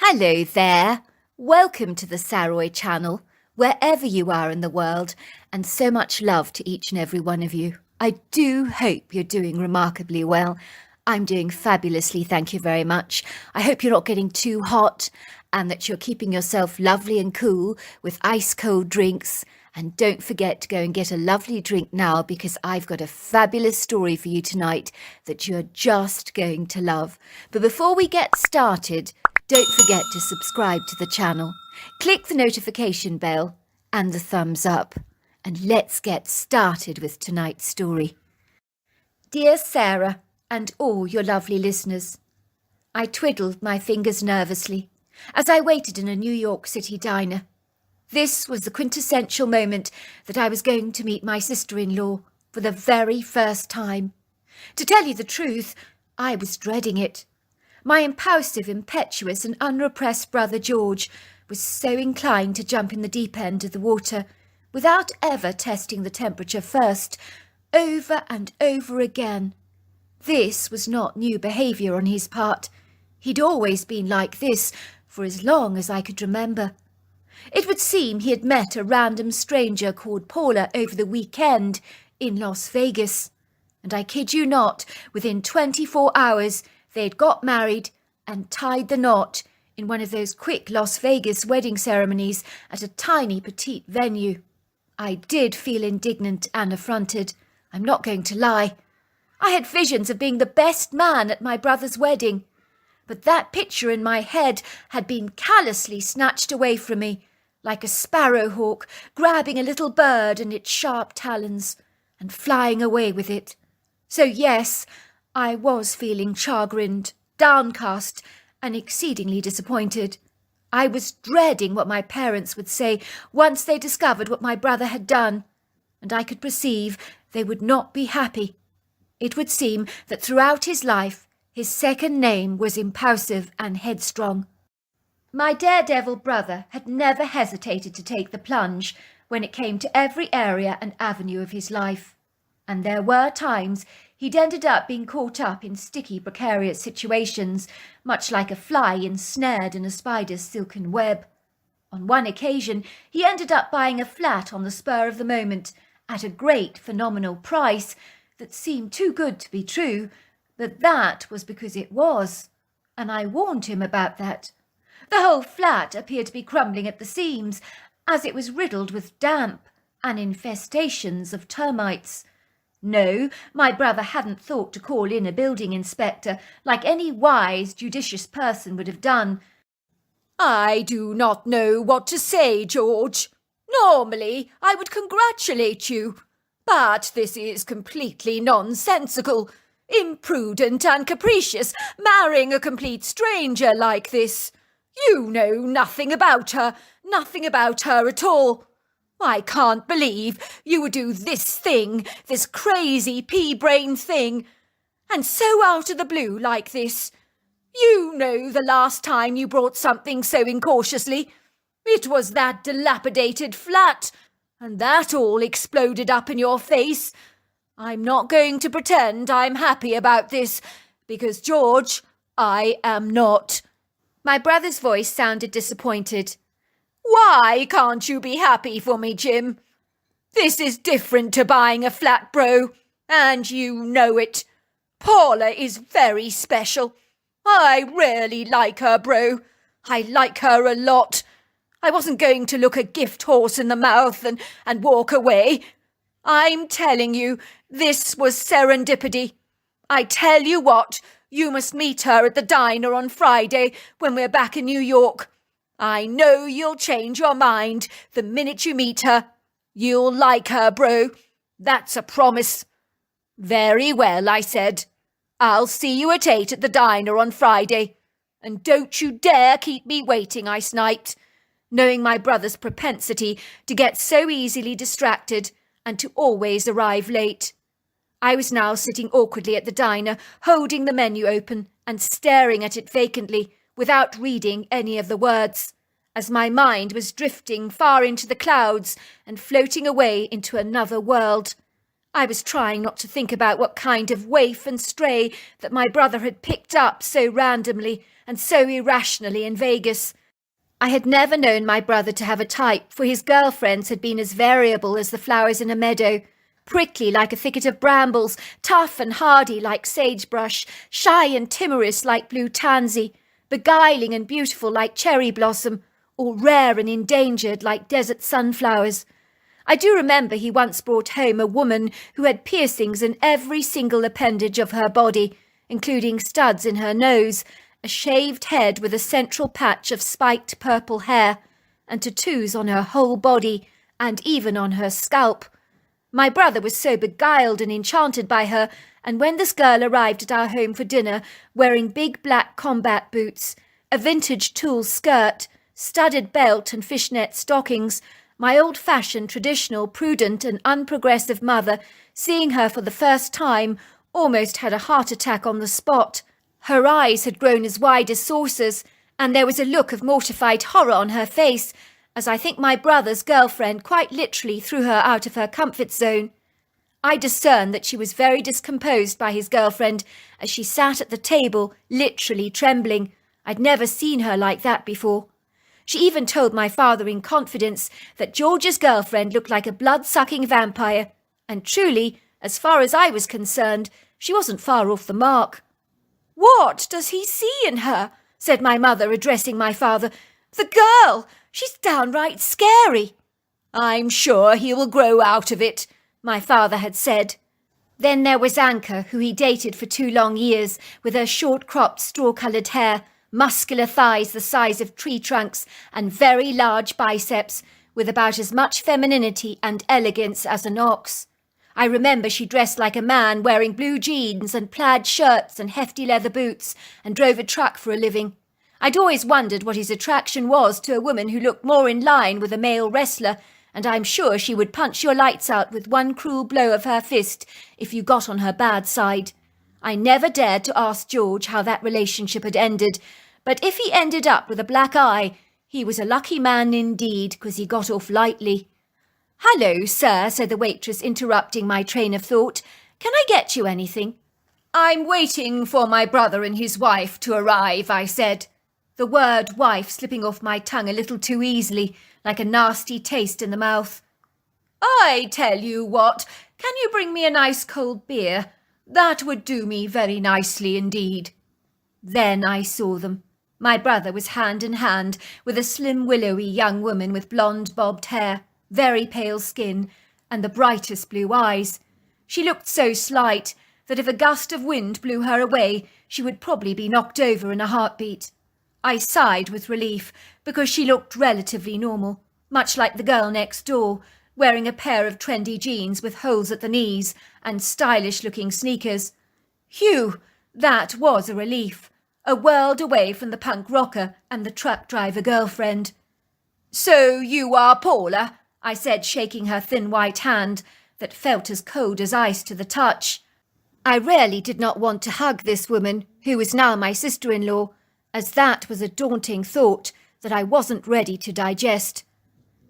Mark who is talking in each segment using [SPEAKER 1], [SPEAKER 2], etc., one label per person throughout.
[SPEAKER 1] Hello there. Welcome to the Saroy channel, wherever you are in the world, and so much love to each and every one of you. I do hope you're doing remarkably well. I'm doing fabulously, thank you very much. I hope you're not getting too hot and that you're keeping yourself lovely and cool with ice-cold drinks. And don't forget to go and get a lovely drink now because I've got a fabulous story for you tonight that you're just going to love. But before we get started, don't forget to subscribe to the channel. Click the notification bell and the thumbs up. And let's get started with tonight's story. Dear Sarah and all your lovely listeners, I twiddled my fingers nervously as I waited in a New York City diner. This was the quintessential moment that I was going to meet my sister-in-law for the very first time. To tell you the truth, I was dreading it. My impulsive, impetuous and unrepressed brother George was so inclined to jump in the deep end of the water without ever testing the temperature first, over and over again. This was not new behaviour on his part. He'd always been like this for as long as I could remember. It would seem he had met a random stranger called Paula over the weekend in Las Vegas. And I kid you not, within 24 hours they'd got married and tied the knot in one of those quick Las Vegas wedding ceremonies at a tiny petite venue. I did feel indignant and affronted, I'm not going to lie. I had visions of being the best man at my brother's wedding, but that picture in my head had been callously snatched away from me, like a sparrowhawk grabbing a little bird in its sharp talons and flying away with it. So yes, I was feeling chagrined, downcast, and exceedingly disappointed. I was dreading what my parents would say once they discovered what my brother had done, and I could perceive they would not be happy. It would seem that throughout his life, his second name was impulsive and headstrong. My daredevil brother had never hesitated to take the plunge when it came to every area and avenue of his life, and there were times he'd ended up being caught up in sticky, precarious situations, much like a fly ensnared in a spider's silken web. On one occasion, he ended up buying a flat on the spur of the moment at a great, phenomenal price that seemed too good to be true, but that was because it was, and I warned him about that. The whole flat appeared to be crumbling at the seams, as it was riddled with damp and infestations of termites. No, my brother hadn't thought to call in a building inspector like any wise, judicious person would have done. "I do not know what to say, George. Normally, I would congratulate you, but this is completely nonsensical, imprudent and capricious, marrying a complete stranger like this. You know nothing about her at all. I can't believe you would do this thing, this crazy pea-brain thing, and so out of the blue like this. You know the last time you brought something so incautiously. It was that dilapidated flat, and that all exploded up in your face. I'm not going to pretend I'm happy about this, because, George, I am not." My brother's voice sounded disappointed. "Why can't you be happy for me, Jim? This is different to buying a flat, bro, and you know it. Paula is very special. I really like her, bro. I like her a lot. I wasn't going to look a gift horse in the mouth and walk away. I'm telling you, this was serendipity. I tell you what, you must meet her at the diner on Friday when we're back in New York. I know you'll change your mind the minute you meet her. You'll like her, bro. That's a promise." "Very well," I said. "I'll see you at 8 at the diner on Friday. And don't you dare keep me waiting," I sniped, knowing my brother's propensity to get so easily distracted and to always arrive late. I was now sitting awkwardly at the diner, holding the menu open and staring at it vacantly, without reading any of the words, as my mind was drifting far into the clouds and floating away into another world. I was trying not to think about what kind of waif and stray that my brother had picked up so randomly and so irrationally in Vegas. I had never known my brother to have a type, for his girlfriends had been as variable as the flowers in a meadow. Prickly like a thicket of brambles, tough and hardy like sagebrush, shy and timorous like blue tansy, beguiling and beautiful like cherry blossom, or rare and endangered like desert sunflowers. I do remember he once brought home a woman who had piercings in every single appendage of her body, including studs in her nose, a shaved head with a central patch of spiked purple hair, and tattoos on her whole body, and even on her scalp. My brother was so beguiled and enchanted by her, and when this girl arrived at our home for dinner, wearing big black combat boots, a vintage tulle skirt, studded belt and fishnet stockings, my old-fashioned, traditional, prudent and unprogressive mother, seeing her for the first time, almost had a heart attack on the spot. Her eyes had grown as wide as saucers, and there was a look of mortified horror on her face, as I think my brother's girlfriend quite literally threw her out of her comfort zone. I discerned that she was very discomposed by his girlfriend, as she sat at the table, literally trembling. I'd never seen her like that before. She even told my father in confidence that George's girlfriend looked like a blood-sucking vampire, and truly, as far as I was concerned, she wasn't far off the mark. "What does he see in her?" said my mother, addressing my father. "The girl! She's downright scary." "I'm sure he will grow out of it," my father had said. Then there was Anka, who he dated for 2 long years, with her short-cropped, straw-coloured hair, muscular thighs the size of tree trunks, and very large biceps, with about as much femininity and elegance as an ox. I remember she dressed like a man, wearing blue jeans and plaid shirts and hefty leather boots, and drove a truck for a living. I'd always wondered what his attraction was to a woman who looked more in line with a male wrestler, and I'm sure she would punch your lights out with one cruel blow of her fist if you got on her bad side. I never dared to ask George how that relationship had ended, but if he ended up with a black eye, he was a lucky man indeed, 'cause he got off lightly. "Hello, sir," said the waitress, interrupting my train of thought. "Can I get you anything?" "I'm waiting for my brother and his wife to arrive," I said, the word wife slipping off my tongue a little too easily, like a nasty taste in the mouth. "I tell you what, can you bring me a nice cold beer? That would do me very nicely indeed." Then I saw them. My brother was hand in hand with a slim, willowy young woman with blonde bobbed hair, very pale skin, and the brightest blue eyes. She looked so slight that if a gust of wind blew her away, she would probably be knocked over in a heartbeat. I sighed with relief, because she looked relatively normal, much like the girl next door, wearing a pair of trendy jeans with holes at the knees and stylish-looking sneakers. Phew, that was a relief. A world away from the punk rocker and the truck driver girlfriend. "So you are Paula?" I said, shaking her thin white hand that felt as cold as ice to the touch. I really did not want to hug this woman, who was now my sister-in-law, as that was a daunting thought that I wasn't ready to digest.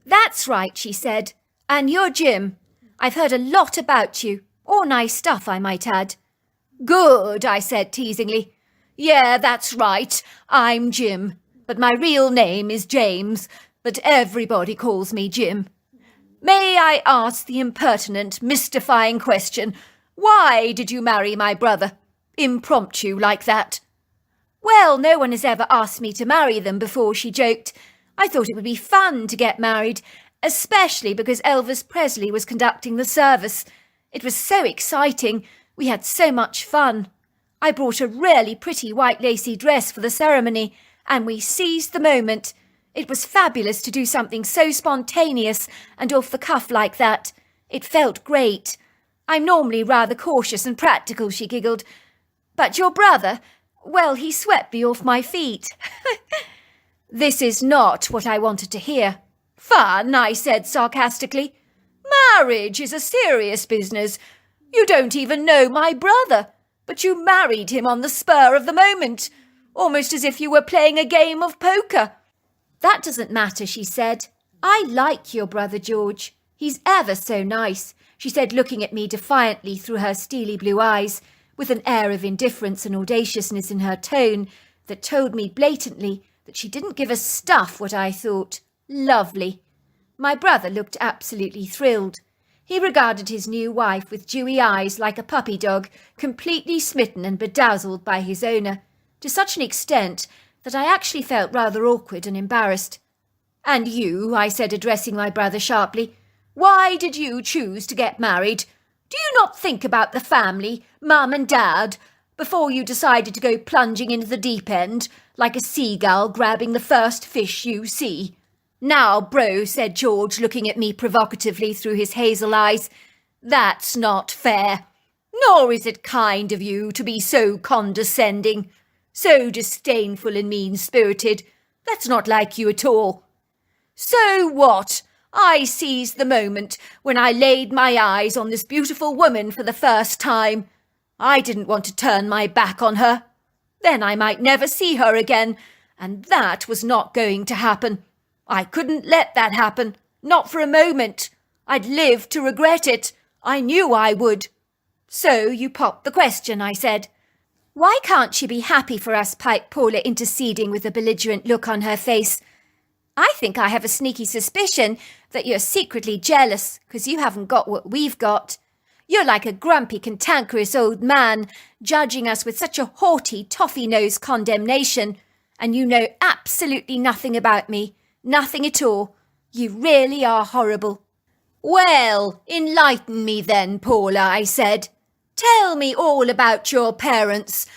[SPEAKER 1] "That's right," she said. "And you're Jim. I've heard a lot about you. All nice stuff, I might add." "Good," I said teasingly. "Yeah, that's right. I'm Jim. But my real name is James, but everybody calls me Jim. May I ask the impertinent, mystifying question, why did you marry my brother? Impromptu like that." "Well, no one has ever asked me to marry them before," she joked. "I thought it would be fun to get married, especially because Elvis Presley was conducting the service. It was so exciting. We had so much fun. I brought a really pretty white lacy dress for the ceremony, and we seized the moment. It was fabulous to do something so spontaneous and off the cuff like that. It felt great. I'm normally rather cautious and practical," she giggled. "But your brother, well, he swept me off my feet." This is not what I wanted to hear. "Fun," I said sarcastically. "Marriage is a serious business. You don't even know my brother, but you married him on the spur of the moment, almost as if you were playing a game of poker." "That doesn't matter," she said. "I like your brother George. He's ever so nice," she said, looking at me defiantly through her steely blue eyes, with an air of indifference and audaciousness in her tone that told me blatantly that she didn't give a stuff what I thought. Lovely. My brother looked absolutely thrilled. He regarded his new wife with dewy eyes like a puppy dog, completely smitten and bedazzled by his owner, to such an extent that I actually felt rather awkward and embarrassed. "And you," I said, addressing my brother sharply, "why did you choose to get married? Do you not think about the family, Mum and Dad, before you decided to go plunging into the deep end, like a seagull grabbing the first fish you see?" "Now, bro," said George, looking at me provocatively through his hazel eyes, "that's not fair. Nor is it kind of you to be so condescending, so disdainful and mean-spirited. That's not like you at all." "So what? I seized the moment when I laid my eyes on this beautiful woman for the first time. I didn't want to turn my back on her. Then I might never see her again, and that was not going to happen. I couldn't let that happen, not for a moment. I'd live to regret it. I knew I would." "So you popped the question," I said. "Why can't she be happy for us?" piped Paula, interceding with a belligerent look on her face. "I think I have a sneaky suspicion that you're secretly jealous because you haven't got what we've got. You're like a grumpy, cantankerous old man, judging us with such a haughty, toffee-nosed condemnation, and you know absolutely nothing about me. Nothing at all. You really are horrible." "Well, enlighten me then, Paula," I said. "Tell me all about your parents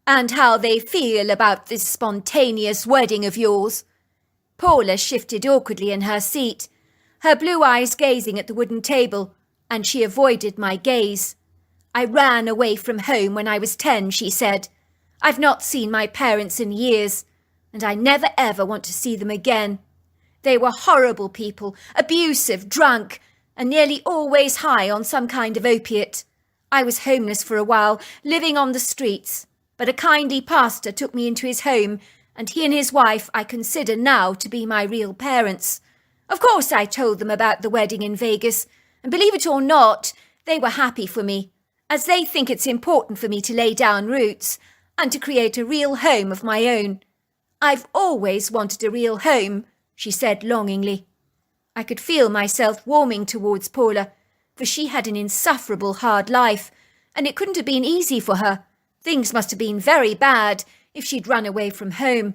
[SPEAKER 1] and how they feel about this spontaneous wedding of yours." Paula shifted awkwardly in her seat, her blue eyes gazing at the wooden table, and she avoided my gaze. "I ran away from home when I was 10, she said. "I've not seen my parents in years, and I never ever want to see them again. They were horrible people, abusive, drunk, and nearly always high on some kind of opiate. I was homeless for a while, living on the streets, but a kindly pastor took me into his home, and he and his wife I consider now to be my real parents. Of course I told them about the wedding in Vegas, and believe it or not, they were happy for me, as they think it's important for me to lay down roots and to create a real home of my own. I've always wanted a real home," she said longingly. I could feel myself warming towards Paula, for she had an insufferable hard life, and it couldn't have been easy for her. Things must have been very bad if she'd run away from home.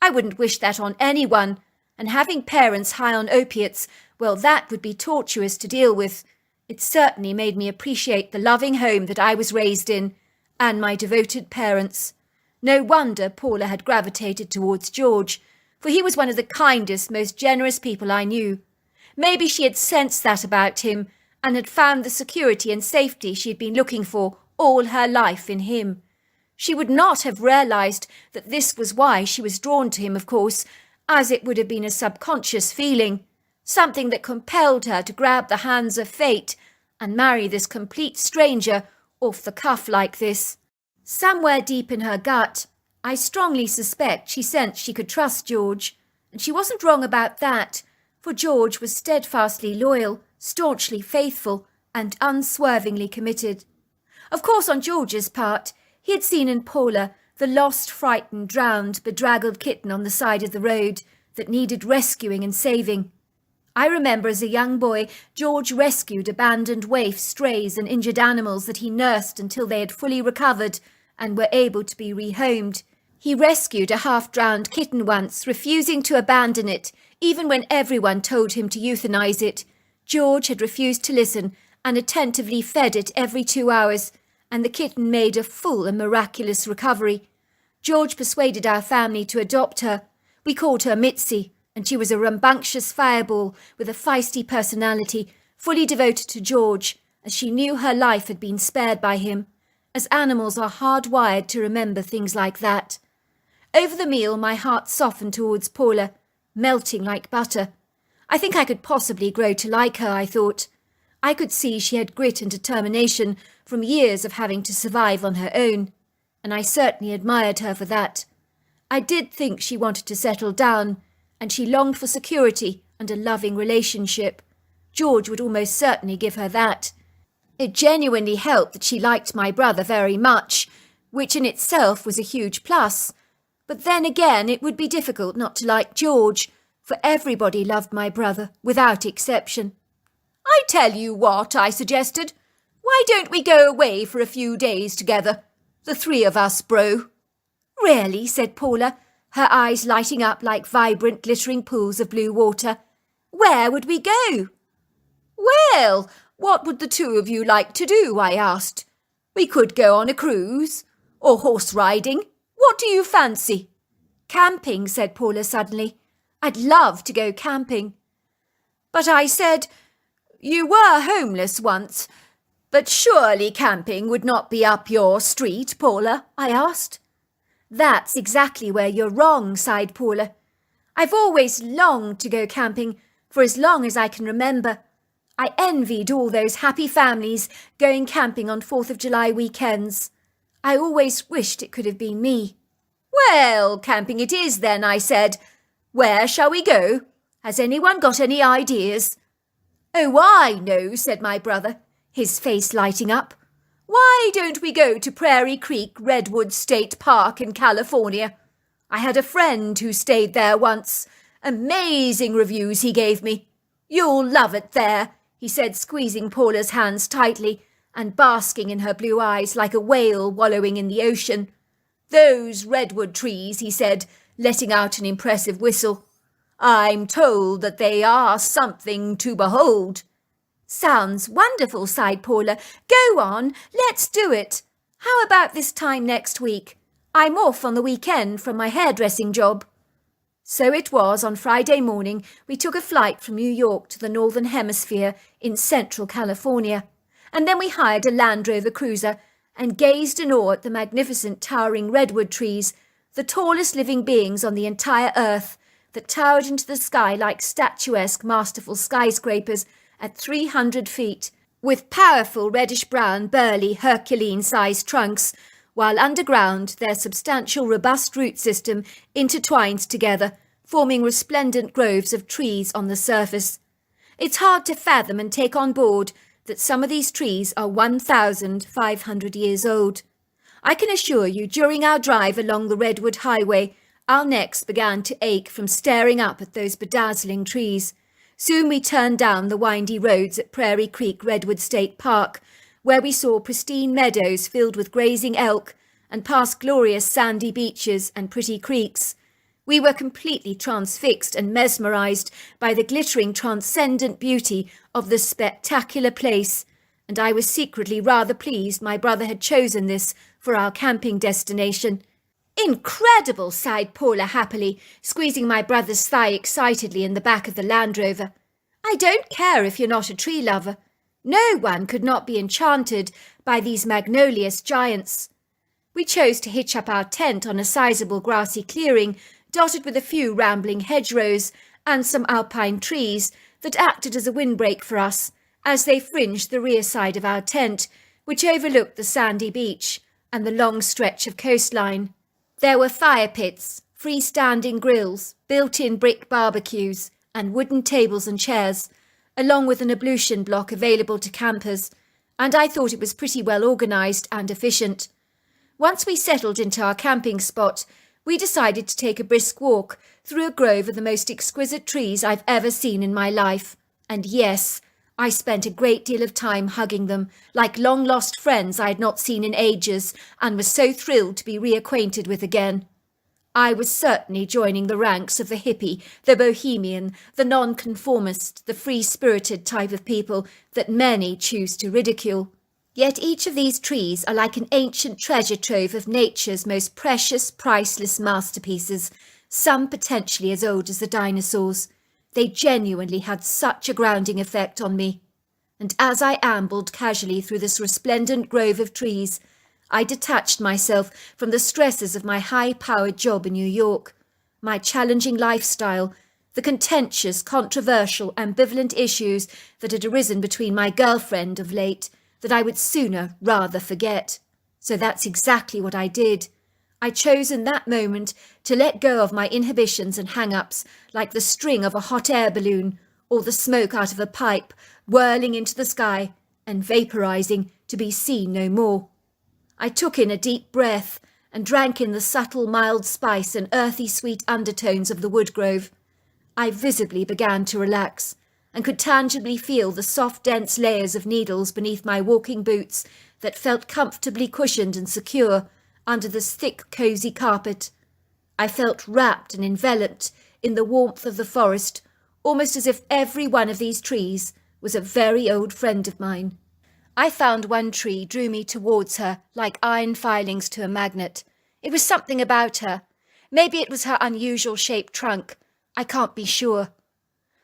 [SPEAKER 1] I wouldn't wish that on anyone, and having parents high on opiates, well, that would be torturous to deal with. It certainly made me appreciate the loving home that I was raised in, and my devoted parents. No wonder Paula had gravitated towards George, for he was one of the kindest, most generous people I knew. Maybe she had sensed that about him, and had found the security and safety she had been looking for all her life in him. She would not have realized that this was why she was drawn to him, of course, as it would have been a subconscious feeling, something that compelled her to grab the hands of fate and marry this complete stranger off the cuff like this. Somewhere deep in her gut, I strongly suspect she sensed she could trust George, and she wasn't wrong about that, for George was steadfastly loyal, staunchly faithful, and unswervingly committed. Of course, on George's part, he had seen in Paula the lost, frightened, drowned, bedraggled kitten on the side of the road that needed rescuing and saving. I remember as a young boy, George rescued abandoned waifs, strays, and injured animals that he nursed until they had fully recovered and were able to be rehomed. He rescued a half-drowned kitten once, refusing to abandon it, even when everyone told him to euthanize it. George had refused to listen and attentively fed it every 2 hours, and the kitten made a full and miraculous recovery. George persuaded our family to adopt her. We called her Mitzi, and she was a rambunctious fireball with a feisty personality, fully devoted to George, as she knew her life had been spared by him, as animals are hardwired to remember things like that. Over the meal, my heart softened towards Paula, melting like butter. I think I could possibly grow to like her, I thought. I could see she had grit and determination from years of having to survive on her own, and I certainly admired her for that. I did think she wanted to settle down, and she longed for security and a loving relationship. George would almost certainly give her that. It genuinely helped that she liked my brother very much, which in itself was a huge plus. But then again, it would be difficult not to like George, for everybody loved my brother, without exception. "I tell you what," I suggested. "Why don't we go away for a few days together? The three of us, bro." "Really?" said Paula, her eyes lighting up like vibrant, glittering pools of blue water. "Where would we go?" "Well, what would the two of you like to do?" I asked. "We could go on a cruise, or horse riding. What do you fancy?" "Camping," said Paula suddenly. "I'd love to go camping." But I said, "You were homeless once, but surely camping would not be up your street, Paula?" I asked. "That's exactly where you're wrong," sighed Paula. "I've always longed to go camping for as long as I can remember. I envied all those happy families going camping on 4th of July weekends. I always wished it could have been me." "Well, camping it is then," I said. "Where shall we go? Has anyone got any ideas?" "Oh, I know," said my brother, his face lighting up. "Why don't we go to Prairie Creek Redwood State Park in California? I had a friend who stayed there once. Amazing reviews he gave me. You'll love it there," he said, squeezing Paula's hands tightly and basking in her blue eyes like a whale wallowing in the ocean. "Those redwood trees," he said, letting out an impressive whistle. "I'm told that they are something to behold." "Sounds wonderful," sighed Paula. "Go on, let's do it. How about this time next week? I'm off on the weekend from my hairdressing job." So it was on Friday morning we took a flight from New York to the Northern Hemisphere in Central California, and then we hired a Land Rover cruiser and gazed in awe at the magnificent towering redwood trees, the tallest living beings on the entire earth, that towered into the sky like statuesque, masterful skyscrapers at 300 feet, with powerful reddish-brown, burly, Herculean-sized trunks, while underground their substantial, robust root system intertwines together, forming resplendent groves of trees on the surface. It's hard to fathom and take on board that some of these trees are 1,500 years old. I can assure you, during our drive along the Redwood Highway, our necks began to ache from staring up at those bedazzling trees. Soon we turned down the windy roads at Prairie Creek Redwood State Park, where we saw pristine meadows filled with grazing elk and past glorious sandy beaches and pretty creeks. We were completely transfixed and mesmerized by the glittering, transcendent beauty of this spectacular place, and I was secretly rather pleased my brother had chosen this for our camping destination. "Incredible," sighed Paula happily, squeezing my brother's thigh excitedly in the back of the Land Rover. "I don't care if you're not a tree lover. No one could not be enchanted by these magnolious giants." We chose to hitch up our tent on a sizable grassy clearing, dotted with a few rambling hedgerows and some alpine trees that acted as a windbreak for us as they fringed the rear side of our tent, which overlooked the sandy beach and the long stretch of coastline. There were fire pits, freestanding grills, built-in brick barbecues, and wooden tables and chairs, along with an ablution block available to campers, and I thought it was pretty well organised and efficient. Once we settled into our camping spot, we decided to take a brisk walk through a grove of the most exquisite trees I've ever seen in my life. And yes, I spent a great deal of time hugging them, like long-lost friends I had not seen in ages, and was so thrilled to be reacquainted with again. I was certainly joining the ranks of the hippie, the bohemian, the nonconformist, the free-spirited type of people that many choose to ridicule. Yet each of these trees are like an ancient treasure trove of nature's most precious, priceless masterpieces, some potentially as old as the dinosaurs. They genuinely had such a grounding effect on me. And as I ambled casually through this resplendent grove of trees, I detached myself from the stresses of my high-powered job in New York, my challenging lifestyle, the contentious, controversial, ambivalent issues that had arisen between my girlfriend of late, that I would sooner rather forget. So that's exactly what I did. I chose in that moment to let go of my inhibitions and hang-ups like the string of a hot air balloon or the smoke out of a pipe whirling into the sky and vaporizing to be seen no more. I took in a deep breath and drank in the subtle mild spice and earthy sweet undertones of the wood grove. I visibly began to relax, and could tangibly feel the soft dense layers of needles beneath my walking boots that felt comfortably cushioned and secure under this thick cosy carpet. I felt wrapped and enveloped in the warmth of the forest, almost as if every one of these trees was a very old friend of mine. I found one tree drew me towards her like iron filings to a magnet. It was something about her. Maybe it was her unusual shaped trunk. I can't be sure.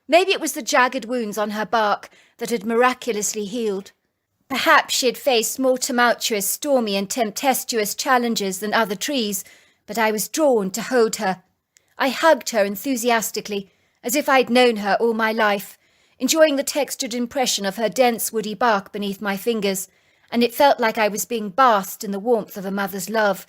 [SPEAKER 1] Maybe it was the jagged wounds on her bark that had miraculously healed. Perhaps she had faced more tumultuous, stormy and tempestuous challenges than other trees, but I was drawn to hold her. I hugged her enthusiastically, as if I'd known her all my life, enjoying the textured impression of her dense woody bark beneath my fingers, and it felt like I was being bathed in the warmth of a mother's love.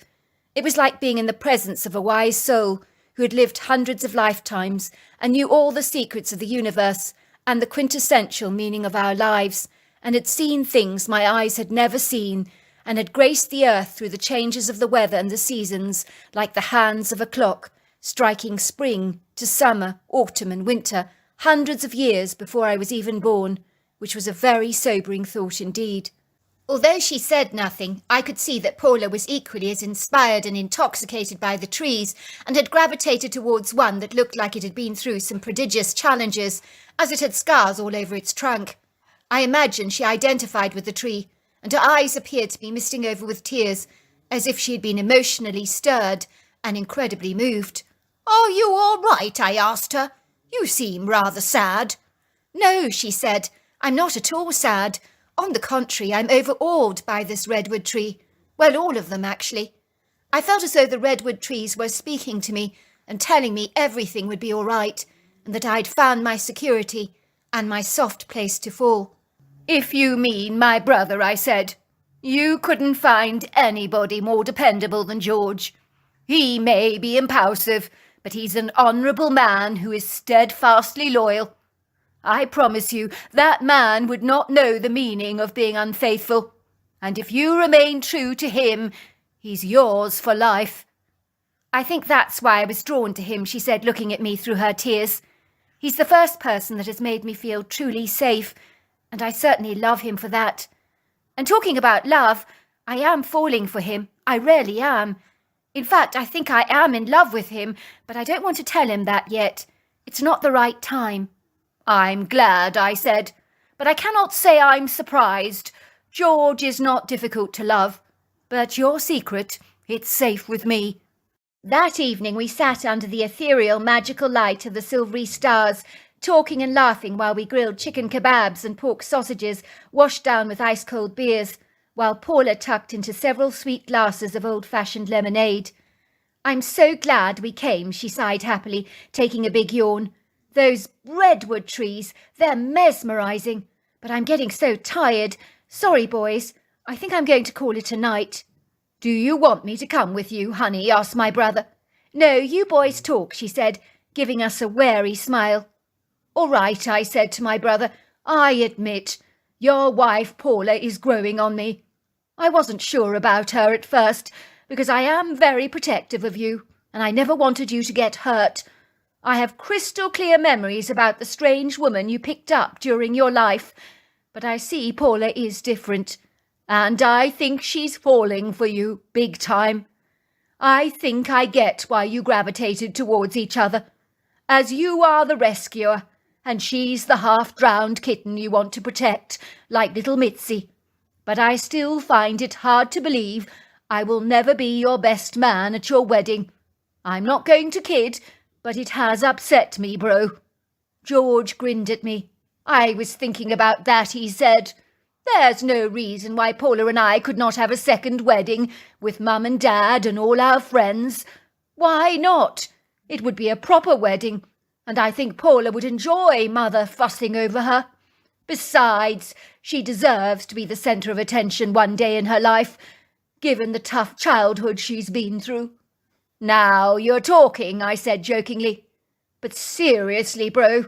[SPEAKER 1] It was like being in the presence of a wise soul who had lived hundreds of lifetimes and knew all the secrets of the universe and the quintessential meaning of our lives, and had seen things my eyes had never seen, and had graced the earth through the changes of the weather and the seasons like the hands of a clock, striking spring to summer, autumn and winter, hundreds of years before I was even born, which was a very sobering thought indeed. Although she said nothing, I could see that Paula was equally as inspired and intoxicated by the trees, and had gravitated towards one that looked like it had been through some prodigious challenges, as it had scars all over its trunk. I imagined she identified with the tree, and her eyes appeared to be misting over with tears, as if she had been emotionally stirred and incredibly moved. "Are you all right?" I asked her. "You seem rather sad." "No," she said, "I'm not at all sad. On the contrary, I'm overawed by this redwood tree. Well, all of them, actually. I felt as though the redwood trees were speaking to me and telling me everything would be all right, and that I'd found my security and my soft place to fall." "If you mean my brother," I said, "you couldn't find anybody more dependable than George. He may be impulsive, but he's an honourable man who is steadfastly loyal. I promise you that man would not know the meaning of being unfaithful, and if you remain true to him, he's yours for life." "I think that's why I was drawn to him," she said, looking at me through her tears. "He's the first person that has made me feel truly safe, and I certainly love him for that. And talking about love, I am falling for him. I really am. In fact, I think I am in love with him, but I don't want to tell him that yet. It's not the right time." "I'm glad," I said, "but I cannot say I'm surprised. George is not difficult to love. But your secret, it's safe with me." That evening we sat under the ethereal magical light of the silvery stars, talking and laughing while we grilled chicken kebabs and pork sausages washed down with ice-cold beers, while Paula tucked into several sweet glasses of old-fashioned lemonade. "I'm so glad we came," she sighed happily, taking a big yawn. "Those redwood trees, they're mesmerising. But I'm getting so tired. Sorry, boys. I think I'm going to call it a night." "Do you want me to come with you, honey?" asked my brother. "No, you boys talk," she said, giving us a wary smile. "All right," I said to my brother. "I admit, your wife Paula is growing on me. I wasn't sure about her at first, because I am very protective of you, and I never wanted you to get hurt. I have crystal clear memories about the strange woman you picked up during your life, but I see Paula is different, and I think she's falling for you big time. I think I get why you gravitated towards each other, as you are the rescuer, and she's the half-drowned kitten you want to protect, like little Mitzi. But I still find it hard to believe I will never be your best man at your wedding. I'm not going to kid, but it has upset me, bro." George grinned at me. "I was thinking about that," he said. "There's no reason why Paula and I could not have a second wedding with Mum and Dad and all our friends. Why not? It would be a proper wedding, and I think Paula would enjoy Mother fussing over her. Besides, she deserves to be the centre of attention one day in her life, given the tough childhood she's been through." "Now you're talking," I said jokingly. "But seriously, bro,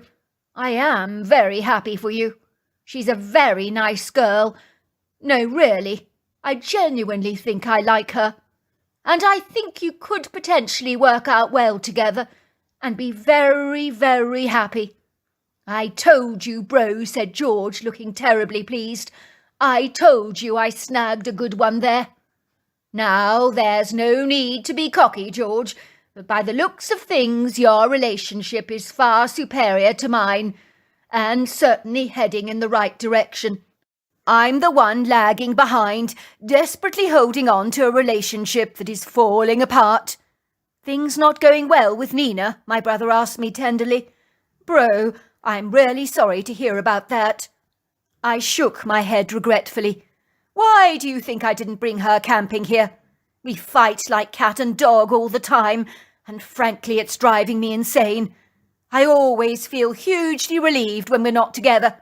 [SPEAKER 1] I am very happy for you. She's a very nice girl. No, really, I genuinely think I like her. and I think you could potentially work out well together and be very, very happy." "I told you, bro," said George, looking terribly pleased. "I told you I snagged a good one there." "Now, there's no need to be cocky, George, but by the looks of things your relationship is far superior to mine, and certainly heading in the right direction. I'm the one lagging behind, desperately holding on to a relationship that is falling apart." "Things not going well with Nina?" my brother asked me tenderly. "Bro, I'm really sorry to hear about that." I shook my head regretfully. "Why do you think I didn't bring her camping here? We fight like cat and dog all the time, and frankly it's driving me insane. I always feel hugely relieved when we're not together,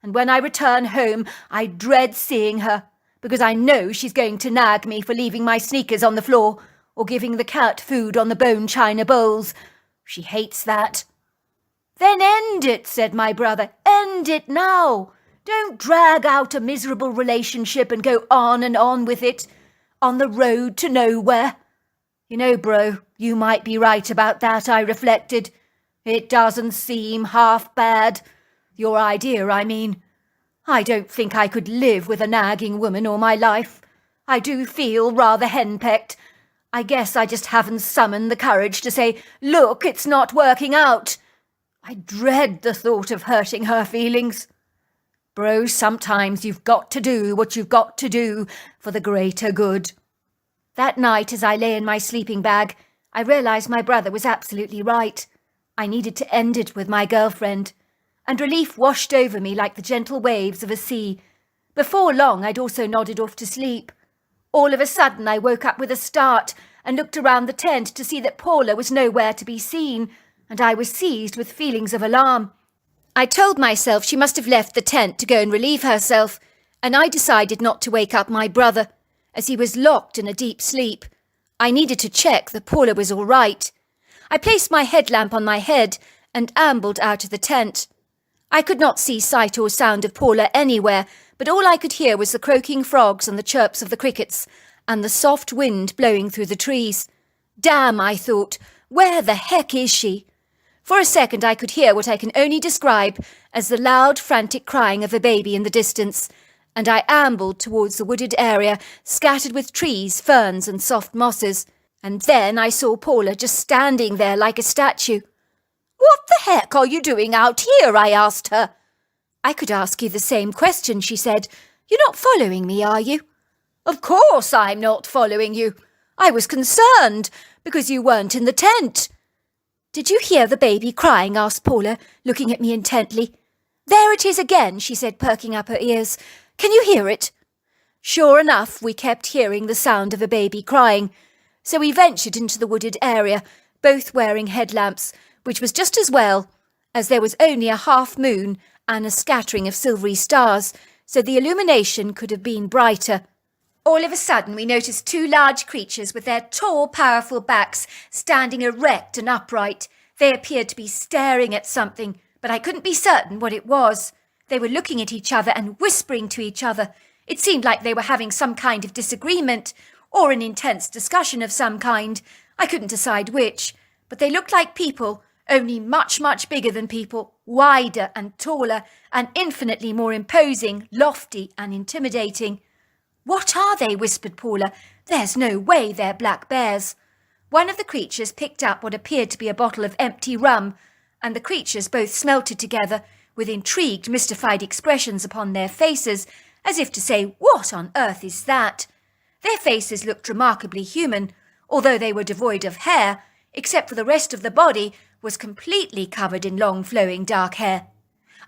[SPEAKER 1] and when I return home I dread seeing her, because I know she's going to nag me for leaving my sneakers on the floor or giving the cat food on the bone china bowls. She hates that." "Then end it," said my brother. "End it now. Don't drag out a miserable relationship and go on and on with it, on the road to nowhere." "You know, bro, you might be right about that," I reflected. "It doesn't seem half bad. Your idea, I mean. I don't think I could live with a nagging woman all my life. I do feel rather henpecked. I guess I just haven't summoned the courage to say, 'Look, it's not working out.' I dread the thought of hurting her feelings." "Bro, sometimes you've got to do what you've got to do for the greater good." That night, as I lay in my sleeping bag, I realised my brother was absolutely right. I needed to end it with my girlfriend, and relief washed over me like the gentle waves of a sea. Before long, I'd also nodded off to sleep. All of a sudden, I woke up with a start and looked around the tent to see that Paula was nowhere to be seen, and I was seized with feelings of alarm. I told myself she must have left the tent to go and relieve herself, and I decided not to wake up my brother, as he was locked in a deep sleep. I needed to check that Paula was all right. I placed my headlamp on my head and ambled out of the tent. I could not see sight or sound of Paula anywhere, but all I could hear was the croaking frogs and the chirps of the crickets, and the soft wind blowing through the trees. Damn, I thought, where the heck is she? For a second I could hear what I can only describe as the loud, frantic crying of a baby in the distance, and I ambled towards the wooded area, scattered with trees, ferns, and soft mosses, and then I saw Paula just standing there like a statue. "What the heck are you doing out here?" I asked her. "I could ask you the same question," she said. "You're not following me, are you?" "Of course I'm not following you. I was concerned because you weren't in the tent." "Did you hear the baby crying?" asked Paula, looking at me intently. "There it is again," she said, perking up her ears. "Can you hear it?" Sure enough, we kept hearing the sound of a baby crying, so we ventured into the wooded area, both wearing headlamps, which was just as well, as there was only a half moon and a scattering of silvery stars, so the illumination could have been brighter. All of a sudden we noticed two large creatures with their tall, powerful backs standing erect and upright. They appeared to be staring at something, but I couldn't be certain what it was. They were looking at each other and whispering to each other. It seemed like they were having some kind of disagreement, or an intense discussion of some kind. I couldn't decide which, but they looked like people, only much, much bigger than people, wider and taller, and infinitely more imposing, lofty and intimidating. "What are they?" whispered Paula. "There's no way they're black bears." One of the creatures picked up what appeared to be a bottle of empty rum, and the creatures both smelt it together, with intrigued, mystified expressions upon their faces, as if to say, "What on earth is that?" Their faces looked remarkably human, although they were devoid of hair, except for the rest of the body was completely covered in long flowing dark hair.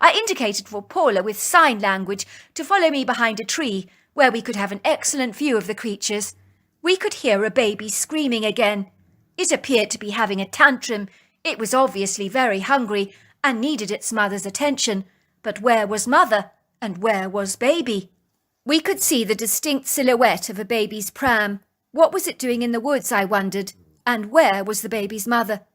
[SPEAKER 1] I indicated for Paula with sign language to follow me behind a tree, where we could have an excellent view of the creatures. We could hear a baby screaming again. It appeared to be having a tantrum. It was obviously very hungry and needed its mother's attention. But where was mother, and where was baby? We could see the distinct silhouette of a baby's pram. What was it doing in the woods, I wondered, and where was the baby's mother?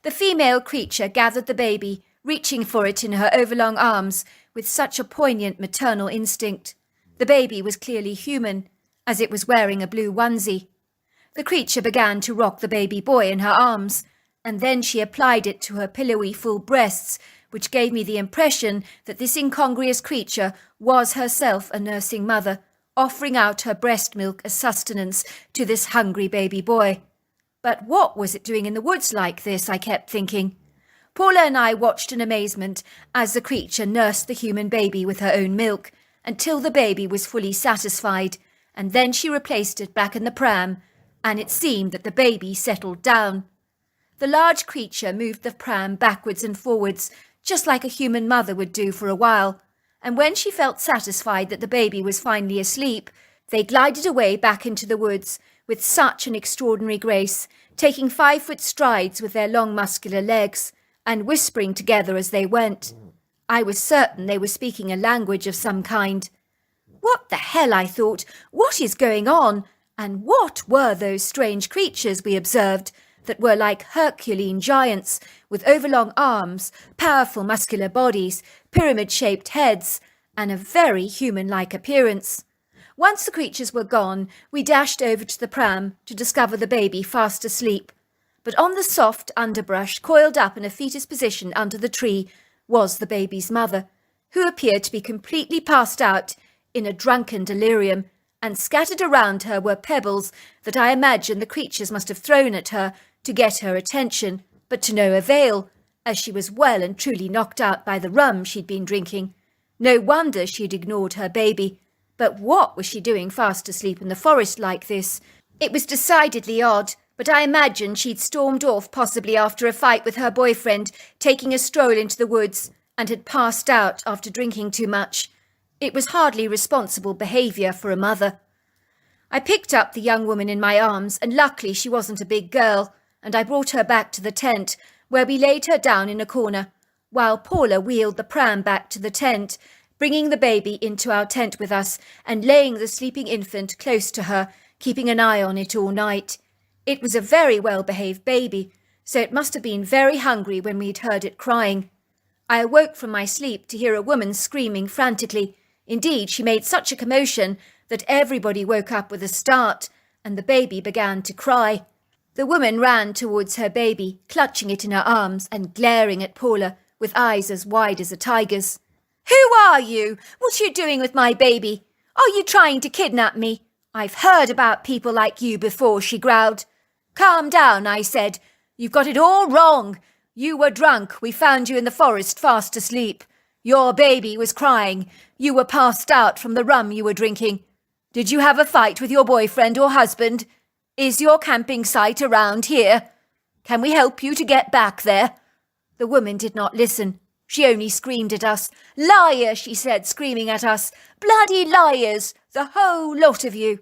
[SPEAKER 1] The female creature gathered the baby, reaching for it in her overlong arms with such a poignant maternal instinct. The baby was clearly human, as it was wearing a blue onesie. The creature began to rock the baby boy in her arms, and then she applied it to her pillowy full breasts, which gave me the impression that this incongruous creature was herself a nursing mother, offering out her breast milk as sustenance to this hungry baby boy. But what was it doing in the woods like this, I kept thinking. Paula and I watched in amazement as the creature nursed the human baby with her own milk until the baby was fully satisfied, and then she replaced it back in the pram, and it seemed that the baby settled down. The large creature moved the pram backwards and forwards, just like a human mother would do for a while, and when she felt satisfied that the baby was finally asleep, they glided away back into the woods with such an extraordinary grace, taking 5-foot strides with their long muscular legs, and whispering together as they went. I was certain they were speaking a language of some kind. What the hell, I thought, what is going on? And what were those strange creatures we observed that were like Herculean giants with overlong arms, powerful muscular bodies, pyramid-shaped heads, and a very human-like appearance? Once the creatures were gone, we dashed over to the pram to discover the baby fast asleep. But on the soft underbrush, coiled up in a fetus position under the tree, was the baby's mother, who appeared to be completely passed out in a drunken delirium, and scattered around her were pebbles that I imagine the creatures must have thrown at her to get her attention, but to no avail, as she was well and truly knocked out by the rum she'd been drinking. No wonder she'd ignored her baby. But what was she doing fast asleep in the forest like this? It was decidedly odd, but I imagine she'd stormed off possibly after a fight with her boyfriend, taking a stroll into the woods, and had passed out after drinking too much. It was hardly responsible behaviour for a mother. I picked up the young woman in my arms, and luckily she wasn't a big girl, and I brought her back to the tent, where we laid her down in a corner, while Paula wheeled the pram back to the tent, bringing the baby into our tent with us and laying the sleeping infant close to her, keeping an eye on it all night. It was a very well-behaved baby, so it must have been very hungry when we'd heard it crying. I awoke from my sleep to hear a woman screaming frantically. Indeed, she made such a commotion that everybody woke up with a start, and the baby began to cry. The woman ran towards her baby, clutching it in her arms and glaring at Paula with eyes as wide as a tiger's. "Who are you? What are you doing with my baby? Are you trying to kidnap me? I've heard about people like you before," she growled. "Calm down," I said. "You've got it all wrong. You were drunk. We found you in the forest fast asleep. Your baby was crying. You were passed out from the rum you were drinking. Did you have a fight with your boyfriend or husband? Is your camping site around here? Can we help you to get back there?" The woman did not listen. She only screamed at us. "Liar," she said, screaming at us. "Bloody liars, the whole lot of you."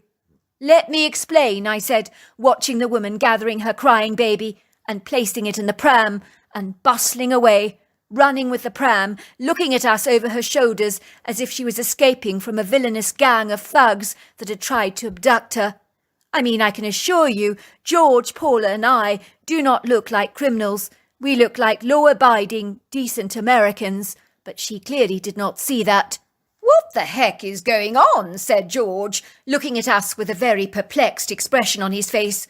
[SPEAKER 1] "Let me explain," I said, watching the woman gathering her crying baby and placing it in the pram and bustling away, running with the pram, looking at us over her shoulders as if she was escaping from a villainous gang of thugs that had tried to abduct her. I mean, I can assure you, George, Paula and I do not look like criminals. We look like law-abiding, decent Americans, but she clearly did not see that. "What the heck is going on?" said George, looking at us with a very perplexed expression on his face.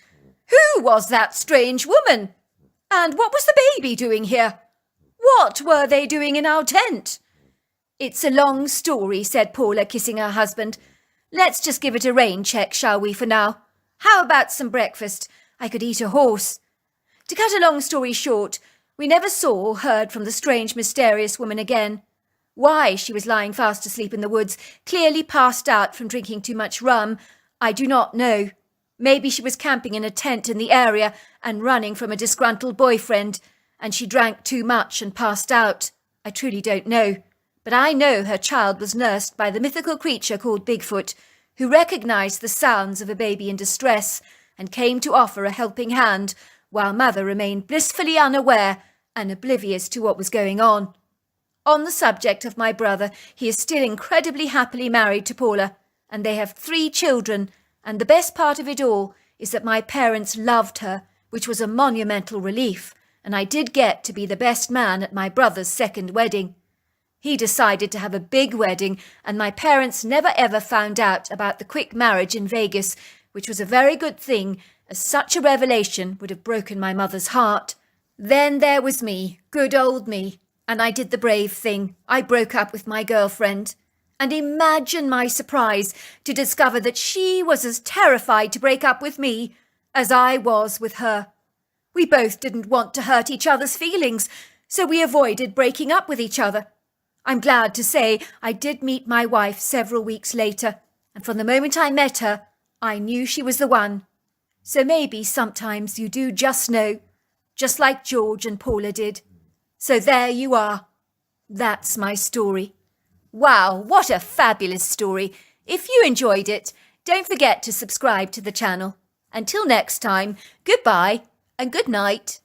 [SPEAKER 1] "Who was that strange woman? And what was the baby doing here? What were they doing in our tent?" "It's a long story," said Paula, kissing her husband. "Let's just give it a rain check, shall we, for now? How about some breakfast? I could eat a horse." To cut a long story short, we never saw or heard from the strange, mysterious woman again. Why she was lying fast asleep in the woods, clearly passed out from drinking too much rum, I do not know. Maybe she was camping in a tent in the area and running from a disgruntled boyfriend, and she drank too much and passed out. I truly don't know. But I know her child was nursed by the mythical creature called Bigfoot, who recognized the sounds of a baby in distress and came to offer a helping hand, while Mother remained blissfully unaware and oblivious to what was going on. On the subject of my brother, he is still incredibly happily married to Paula, and they have 3 children, and the best part of it all is that my parents loved her, which was a monumental relief, and I did get to be the best man at my brother's 2nd wedding. He decided to have a big wedding, and my parents never ever found out about the quick marriage in Vegas, which was a very good thing, as such a revelation would have broken my mother's heart. Then there was me, good old me, and I did the brave thing. I broke up with my girlfriend. And imagine my surprise to discover that she was as terrified to break up with me as I was with her. We both didn't want to hurt each other's feelings, so we avoided breaking up with each other. I'm glad to say I did meet my wife several weeks later, and from the moment I met her, I knew she was the one. So maybe sometimes you do just know, just like George and Paula did. So there you are. That's my story. Wow, what a fabulous story. If you enjoyed it, don't forget to subscribe to the channel. Until next time, goodbye and good night.